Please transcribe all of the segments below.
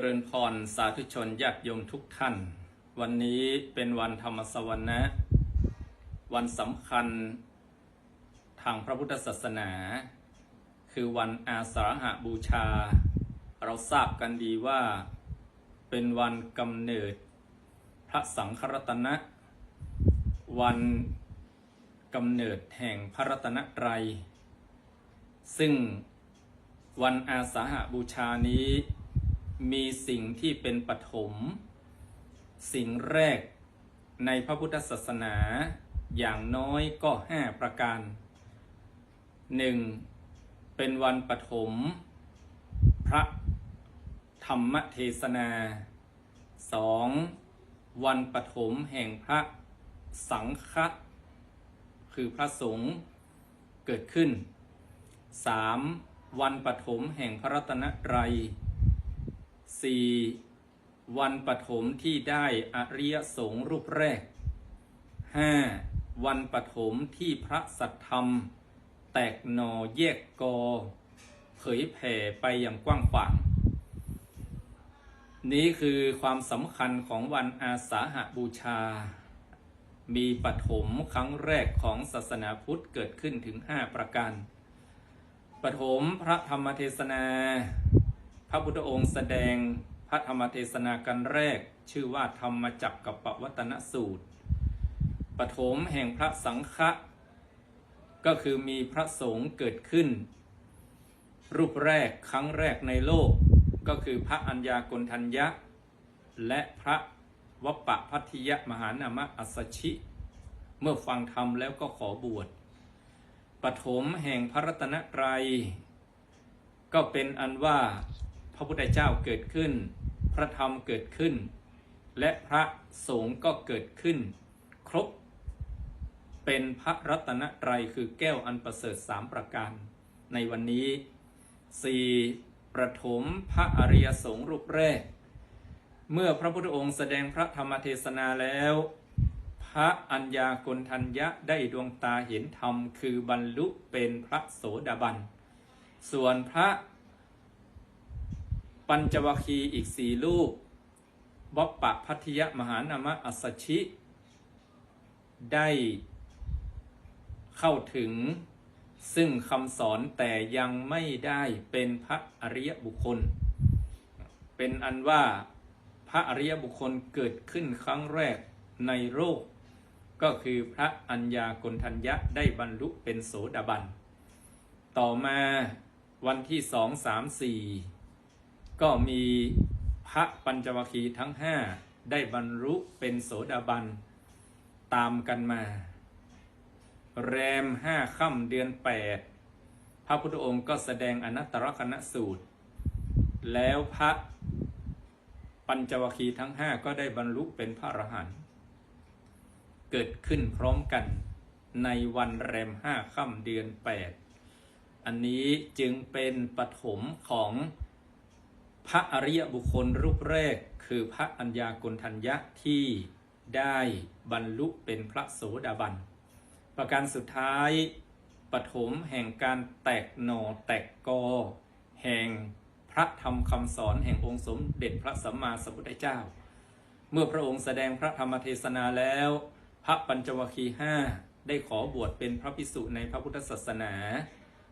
ริญพรสาธุชนญาติโยมทุกท่าน วันนี้เป็นวันธรรมสวรรณะวันสำคัญทางพระพุทธศาสนา คือวันอาสาฬหบูชา เราทราบกันดีว่าเป็นวันกำเนิดพระสังฆรัตนะวันกำเนิดแห่งพระรัตนตรัยซึ่งวันอาสาฬหบูชานี้มีสิ่งที่เป็นปฐมสิ่งแรกในพระพุทธศาสนาอย่างน้อยก็5ประการ 1. เป็นวันปฐมพระธรรมเทศนา 2. วันปฐมแห่งพระสังฆะคือพระสงฆ์เกิดขึ้น 3. วันปฐมแห่งพระรัตนตรัย 4. วันปฐมที่ได้อริยสงฆ์รูปแรก 5. วันปฐมที่พระสัทธรรมแตกหน่อแยกกอเผยแผ่ไปอย่างกว้างขวางนี้คือความสำคัญของวันอาสาฬหบูชามีปฐมครั้งแรกของศาสนาพุทธเกิดขึ้นถึง5ประการปฐมพระธรรมเทศนาพระพุทธองค์แสดงพระธรรมเทศนากันแรกชื่อว่าธรรมจักรกับปวัตตนสูตรปฐมแห่งพระสังฆะก็คือมีพระสงฆ์เกิดขึ้นรูปแรกครั้งแรกในโลกก็คือพระอัญญากณฑัญญะและพระวปปพัทธิยมหานามะอัสสชิเมื่อฟังธรรมแล้วก็ขอบวชปฐมแห่งพระรัตนตรัยก็เป็นอันว่าพระพุทธเจ้าเกิดขึ้นพระธรรมเกิดขึ้นและพระสงฆ์ก็เกิดขึ้นครบเป็นพระรัตนตรัยคือแก้วอันประเสริฐ3ประการในวันนี้ 4. ประถมพระอริยสงฆ์รูปแรกเมื่อพระพุทธองค์แสดงพระธรรมเทศนาแล้วพระอัญญากณฑัญญะได้ดวงตาเห็นธรรมคือบรรลุเป็นพระโสดาบันส่วนพระปัญจวัคคีย์อีก4รูปวปปพัทธิยมหานามะอัสสชิได้เข้าถึงซึ่งคำสอนแต่ยังไม่ได้เป็นพระอริยบุคคลเป็นอันว่าพระอริยบุคคลเกิดขึ้นครั้งแรกในโลกก็คือพระอัญญากณฑัญญะได้บรรลุเป็นโสดาบันต่อมาวันที่2 3 4ก็มีพระปัญจวัคคีย์ทั้ง5ได้บรรลุเป็นโสดาบันตามกันมาแรม5 ค่ำเดือน8พระพุทธองค์ก็แสดงอนัตตลกนสูตรแล้วพระปัญจวัคคีย์ทั้ง5ก็ได้บรรลุเป็นพระอรหันต์เกิดขึ้นพร้อมกันในวันแรม5 ค่ำเดือน8อันนี้จึงเป็นปฐมของพระอริยบุคคลรูปแรกคือพระอัญญากณฑัญญะที่ได้บรรลุเป็นพระโสดาบันประการสุดท้ายปฐมแห่งการแตกหน่อแตกกอแห่งพระธรรมคำสอนแห่งองค์สมเด็จพระสัมมาสัมพุทธเจ้าเมื่อพระองค์แสดงพระธรรมเทศนาแล้วพระปัญจวัคคีย์5ได้ขอบวชเป็นพระภิกษุในพระพุทธศาสนา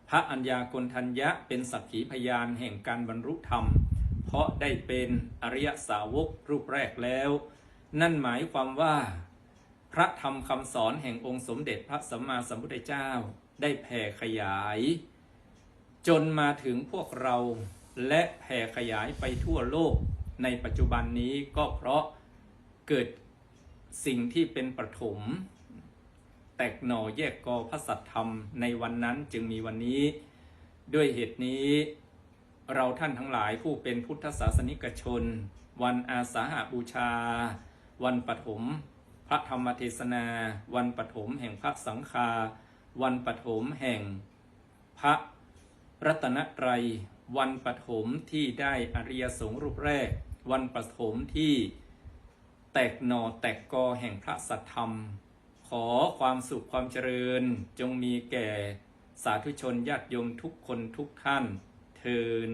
พระอัญญากณฑัญญะเป็นสักขีพยานแห่งการบรรลุธรรมเพราะได้เป็นอริยสาวกรูปแรกแล้วนั่นหมายความว่าพระธรรมคำสอนแห่งองค์สมเด็จพระสัมมาสัมพุทธเจ้าได้แผ่ขยายจนมาถึงพวกเราและแผ่ขยายไปทั่วโลกในปัจจุบันนี้ก็เพราะเกิดสิ่งที่เป็นปฐมแตกหน่อแยกกอพระสัทธรรมในวันนั้นจึงมีวันนี้ด้วยเหตุนี้เราท่านทั้งหลายผู้เป็นพุทธศาสนิกชนวันอาสาฬหบูชาวันปฐมพระธรรมเทศนาวันปฐมแห่งพระสังฆาวันปฐมแห่งพระรัตนตรัยวันปฐมที่ได้อริยสงฆ์รูปแรกวันปฐมที่แตกหน่อแตกกอแห่งพระสัทธรรมขอความสุขความเจริญจงมีแก่สาธุชนญาติโยมทุกคนทุกท่านเทอญ